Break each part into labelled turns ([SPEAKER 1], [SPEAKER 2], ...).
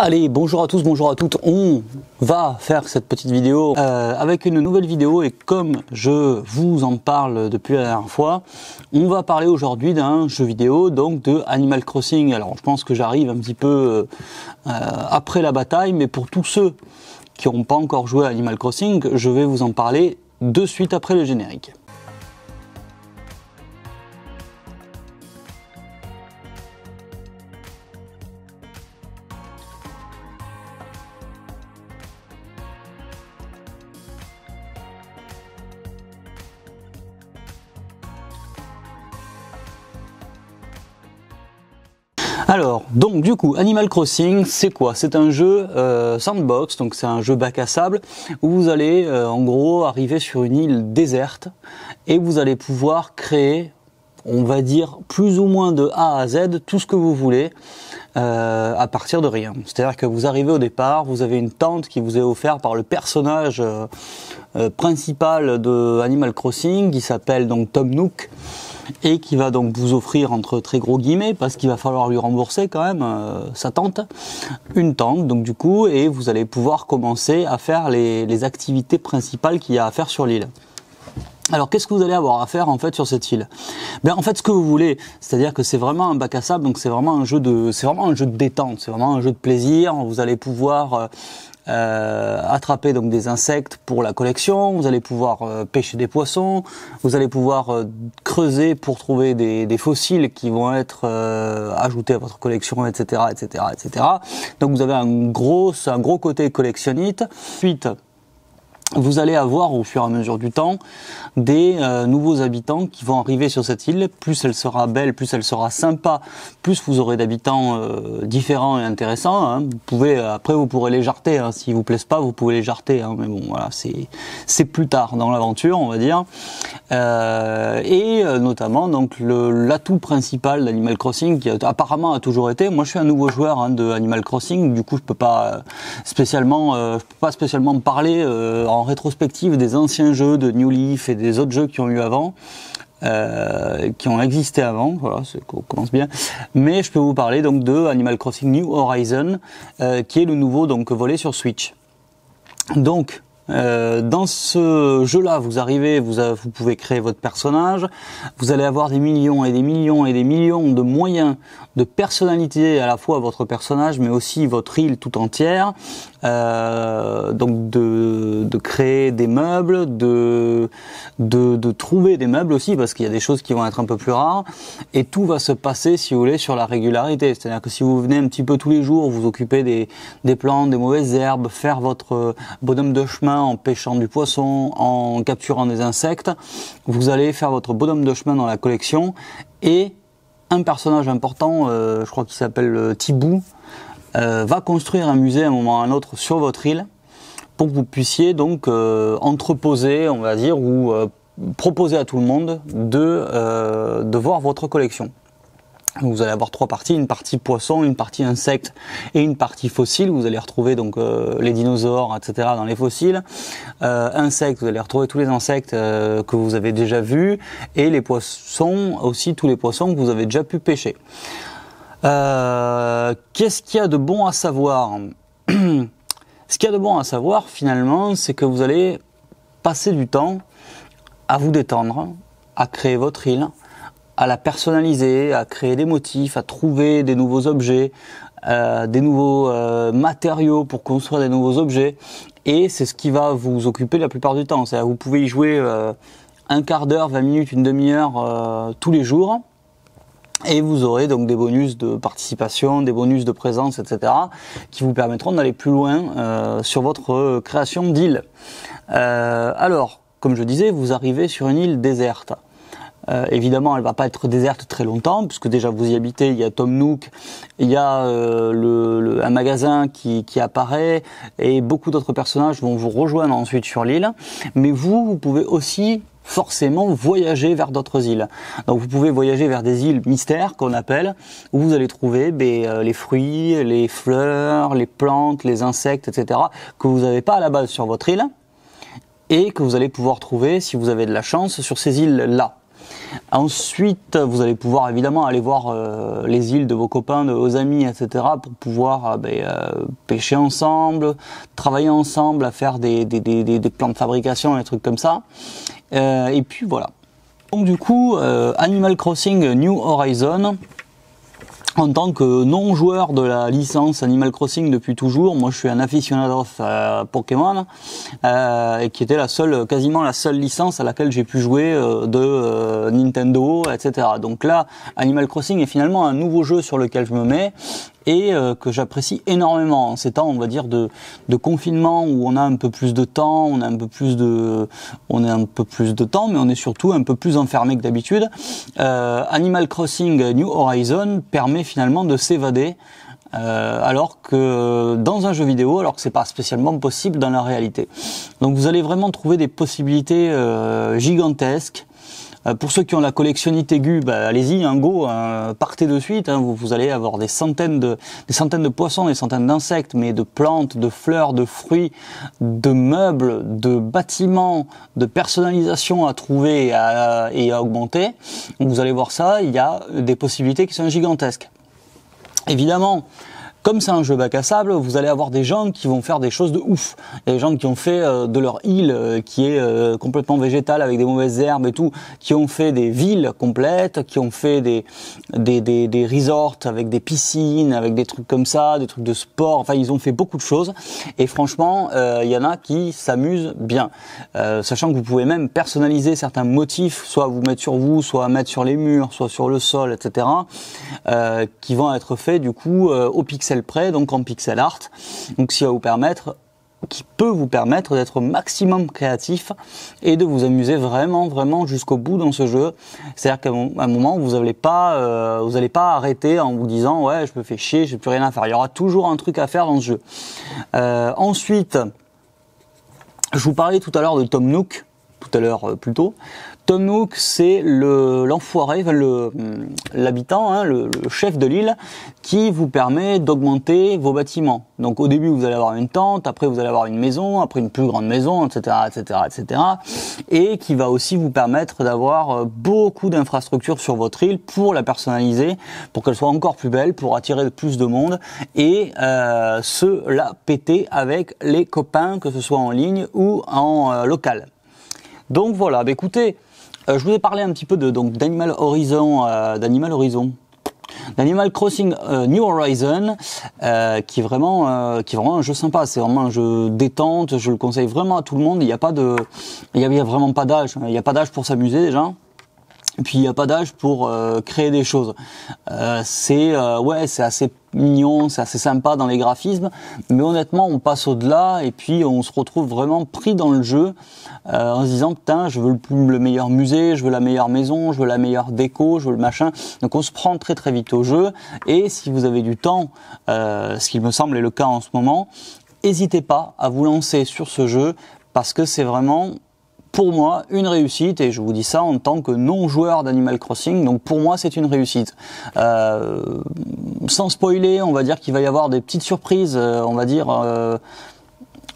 [SPEAKER 1] Allez, bonjour à tous, bonjour à toutes. On va faire cette petite vidéo avec une nouvelle vidéo, et comme je vous en parle depuis la dernière fois, on va parler aujourd'hui d'un jeu vidéo, donc de Animal Crossing. Alors je pense que j'arrive un petit peu après la bataille, mais pour tous ceux qui n'ont pas encore joué à Animal Crossing, je vais vous en parler de suite après le générique. Alors, donc du coup, Animal Crossing, c'est quoi? C'est un jeu sandbox, donc c'est un jeu bac à sable, où vous allez en gros arriver sur une île déserte, et vous allez pouvoir créer, on va dire, plus ou moins de A à Z, tout ce que vous voulez, à partir de rien. C'est-à-dire que vous arrivez au départ, vous avez une tente qui vous est offerte par le personnage principal de Animal Crossing, qui s'appelle donc Tom Nook, et qui va donc vous offrir, entre très gros guillemets, parce qu'il va falloir lui rembourser quand même sa tente, une tente, donc du coup, et vous allez pouvoir commencer à faire les activités principales qu'il y a à faire sur l'île. Alors qu'est-ce que vous allez avoir à faire en fait sur cette île? Ben en fait ce que vous voulez, c'est-à-dire que c'est vraiment un bac à sable, donc c'est vraiment un jeu de détente, c'est vraiment un jeu de plaisir. Vous allez pouvoir attraper donc des insectes pour la collection, vous allez pouvoir pêcher des poissons, vous allez pouvoir creuser pour trouver des fossiles qui vont être ajoutés à votre collection, etc., etc., etc. Donc vous avez un gros côté collectionnite. Ensuite, vous allez avoir au fur et à mesure du temps des nouveaux habitants qui vont arriver sur cette île. Plus elle sera belle, plus elle sera sympa, plus vous aurez d'habitants différents et intéressants, hein. Vous pouvez, après vous pourrez les jarter, hein. S'ils vous plaisent pas, vous pouvez les jarter, hein. Mais bon voilà, c'est plus tard dans l'aventure, on va dire. Et notamment donc l'atout principal d'Animal Crossing, qui apparemment a toujours été, moi je suis un nouveau joueur, hein, de Animal Crossing, du coup je peux pas spécialement parler en rétrospective des anciens jeux de New Leaf et des autres jeux qui ont eu avant, qui ont existé avant, voilà, on commence bien. Mais je peux vous parler donc de Animal Crossing New Horizon, qui est le nouveau donc volet sur Switch. Donc dans ce jeu-là, vous arrivez, vous pouvez créer votre personnage, vous allez avoir des millions et des millions et des millions de moyens de personnalité à la fois votre personnage, mais aussi votre île tout entière. Donc de créer des meubles, de trouver des meubles aussi, parce qu'il y a des choses qui vont être un peu plus rares, et tout va se passer, si vous voulez, sur la régularité. C'est-à-dire que si vous venez un petit peu tous les jours, vous occupez des plantes, des mauvaises herbes, faire votre bonhomme de chemin en pêchant du poisson, en capturant des insectes, vous allez faire votre bonhomme de chemin dans la collection, et un personnage important, je crois qu'il s'appelle Tibou, va construire un musée à un moment ou à un autre sur votre île, pour que vous puissiez donc entreposer, on va dire, ou proposer à tout le monde de voir votre collection. Vous allez avoir trois parties, une partie poisson, une partie insectes et une partie fossile. Vous allez retrouver donc les dinosaures, etc. dans les fossiles. Insectes, vous allez retrouver tous les insectes que vous avez déjà vus, et les poissons aussi, tous les poissons que vous avez déjà pu pêcher. Qu'est-ce qu'il y a de bon à savoir? Ce qu'il y a de bon à savoir finalement, c'est que vous allez passer du temps à vous détendre, à créer votre île, à la personnaliser, à créer des motifs, à trouver des nouveaux objets, des nouveaux matériaux pour construire des nouveaux objets. Et c'est ce qui va vous occuper la plupart du temps. C'est-à-dire que vous pouvez y jouer un quart d'heure, 20 minutes, une demi-heure tous les jours. Et vous aurez donc des bonus de participation, des bonus de présence, etc. qui vous permettront d'aller plus loin sur votre création d'île. Alors, comme je disais, vous arrivez sur une île déserte. Évidemment, elle va pas être déserte très longtemps, puisque déjà vous y habitez, il y a Tom Nook, il y a un magasin qui apparaît, et beaucoup d'autres personnages vont vous rejoindre ensuite sur l'île. Mais vous pouvez aussi forcément voyager vers d'autres îles. Donc vous pouvez voyager vers des îles mystères qu'on appelle, où vous allez trouver les fruits, les fleurs, les plantes, les insectes, etc. que vous n'avez pas à la base sur votre île, et que vous allez pouvoir trouver, si vous avez de la chance, sur ces îles-là. Ensuite, vous allez pouvoir évidemment aller voir les îles de vos copains, de vos amis, etc. pour pouvoir pêcher ensemble, travailler ensemble, à faire des plans de fabrication, des trucs comme ça. Et puis voilà. Donc du coup, Animal Crossing New Horizons, en tant que non-joueur de la licence Animal Crossing depuis toujours, moi je suis un aficionado Pokémon, qui était quasiment la seule licence à laquelle j'ai pu jouer de Nintendo, etc. Donc là, Animal Crossing est finalement un nouveau jeu sur lequel je me mets et que j'apprécie énormément en ces temps, on va dire, de confinement où on a un peu plus de temps, on a un peu plus de temps, mais on est surtout un peu plus enfermé que d'habitude. Animal Crossing New Horizons permet finalement de s'évader, alors que dans un jeu vidéo, alors que c'est pas spécialement possible dans la réalité. Donc vous allez vraiment trouver des possibilités gigantesques. Pour ceux qui ont la collectionnite aiguë, allez-y, go, partez de suite. Vous allez avoir des centaines de poissons, des centaines d'insectes, mais de plantes, de fleurs, de fruits, de meubles, de bâtiments, de personnalisation à trouver et à augmenter. Donc vous allez voir ça, il y a des possibilités qui sont gigantesques. Évidemment, comme c'est un jeu bac à sable, vous allez avoir des gens qui vont faire des choses de ouf. Il y a des gens qui ont fait de leur île qui est complètement végétale avec des mauvaises herbes et tout, qui ont fait des villes complètes, qui ont fait des resorts avec des piscines, avec des trucs comme ça, des trucs de sport. Enfin, ils ont fait beaucoup de choses. Et franchement, il y en a qui s'amusent bien. Sachant que vous pouvez même personnaliser certains motifs, soit vous mettre sur vous, soit mettre sur les murs, soit sur le sol, etc. Qui vont être faits du coup au pixel près, donc en pixel art, donc qui peut vous permettre d'être au maximum créatif et de vous amuser vraiment jusqu'au bout dans ce jeu. C'est-à-dire qu'à un moment vous n'allez pas arrêter en vous disant ouais je me fais chier, j'ai plus rien à faire. Il y aura toujours un truc à faire dans ce jeu. Ensuite, je vous parlais tout à l'heure de Tom Nook, plus tôt. Tom Nook, c'est l'enfoiré, l'habitant, le chef de l'île, qui vous permet d'augmenter vos bâtiments. Donc au début, vous allez avoir une tente, après vous allez avoir une maison, après une plus grande maison, etc., et qui va aussi vous permettre d'avoir beaucoup d'infrastructures sur votre île pour la personnaliser, pour qu'elle soit encore plus belle, pour attirer plus de monde et se la péter avec les copains, que ce soit en ligne ou en local. Donc voilà, écoutez, je vous ai parlé un petit peu d'Animal Crossing New Horizons, qui est vraiment un jeu sympa. C'est vraiment un jeu détente. Je le conseille vraiment à tout le monde. Il y a vraiment pas d'âge. Il n'y a pas d'âge pour s'amuser déjà. Et puis il n'y a pas d'âge pour créer des choses. C'est assez mignon, c'est assez sympa dans les graphismes, mais honnêtement on passe au-delà et puis on se retrouve vraiment pris dans le jeu en se disant putain je veux le meilleur musée, je veux la meilleure maison, je veux la meilleure déco, je veux le machin. Donc on se prend très vite au jeu et si vous avez du temps, ce qui me semble est le cas en ce moment, n'hésitez pas à vous lancer sur ce jeu parce que c'est vraiment pour moi une réussite et je vous dis ça en tant que non-joueur d'Animal Crossing, donc pour moi c'est une réussite. Sans spoiler, on va dire qu'il va y avoir des petites surprises, on va dire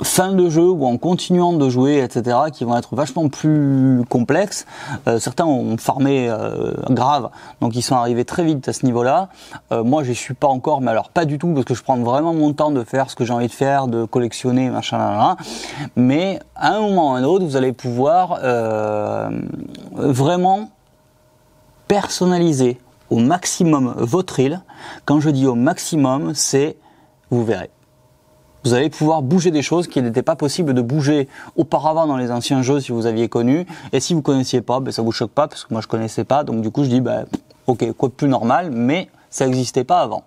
[SPEAKER 1] fin de jeu ou en continuant de jouer, etc., qui vont être vachement plus complexes. Certains ont farmé grave, donc ils sont arrivés très vite à ce niveau-là. Moi, j'y suis pas encore, mais alors pas du tout, parce que je prends vraiment mon temps de faire ce que j'ai envie de faire, de collectionner, machin, là. Mais à un moment ou à un autre, vous allez pouvoir vraiment personnaliser au maximum votre île. Quand je dis au maximum, c'est, vous verrez. Vous allez pouvoir bouger des choses qui n'étaient pas possibles de bouger auparavant dans les anciens jeux si vous aviez connu. Et si vous connaissiez pas, ça vous choque pas parce que moi je connaissais pas. Donc du coup je dis ok, quoi de plus normal, mais ça n'existait pas avant.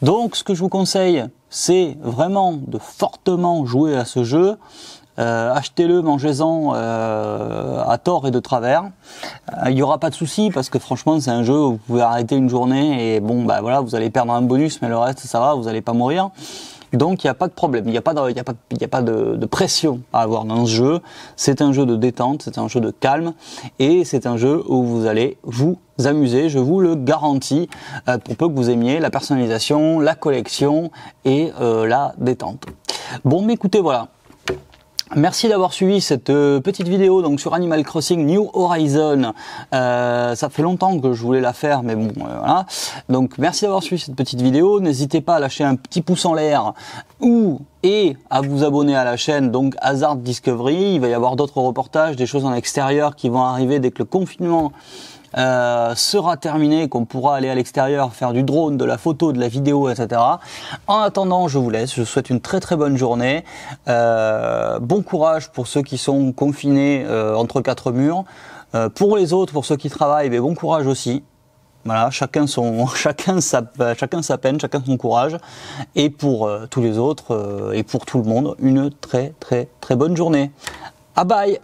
[SPEAKER 1] Donc ce que je vous conseille, c'est vraiment de fortement jouer à ce jeu. Achetez-le, mangez-en à tort et de travers. Il n'y aura pas de souci parce que franchement c'est un jeu où vous pouvez arrêter une journée et voilà, vous allez perdre un bonus, mais le reste ça va, vous n'allez pas mourir. Donc il n'y a pas de problème, il n'y a pas de pression à avoir dans ce jeu. C'est un jeu de détente, c'est un jeu de calme et c'est un jeu où vous allez vous amuser, je vous le garantis, pour peu que vous aimiez la personnalisation, la collection et la détente. Bon, mais écoutez, voilà. Merci d'avoir suivi cette petite vidéo donc sur Animal Crossing New Horizon. Ça fait longtemps que je voulais la faire, mais bon, voilà. Donc merci d'avoir suivi cette petite vidéo. N'hésitez pas à lâcher un petit pouce en l'air et à vous abonner à la chaîne donc Hazard Discovery. Il va y avoir d'autres reportages, des choses en extérieur qui vont arriver dès que le confinement sera terminé, qu'on pourra aller à l'extérieur, faire du drone, de la photo, de la vidéo, etc. En attendant, je vous laisse. Je vous souhaite une très très bonne journée. Bon courage pour ceux qui sont confinés entre quatre murs. Pour les autres, pour ceux qui travaillent, bon courage aussi. Voilà, chacun sa peine, chacun son courage. Et pour tous les autres et pour tout le monde, une très très très bonne journée. Ah bye.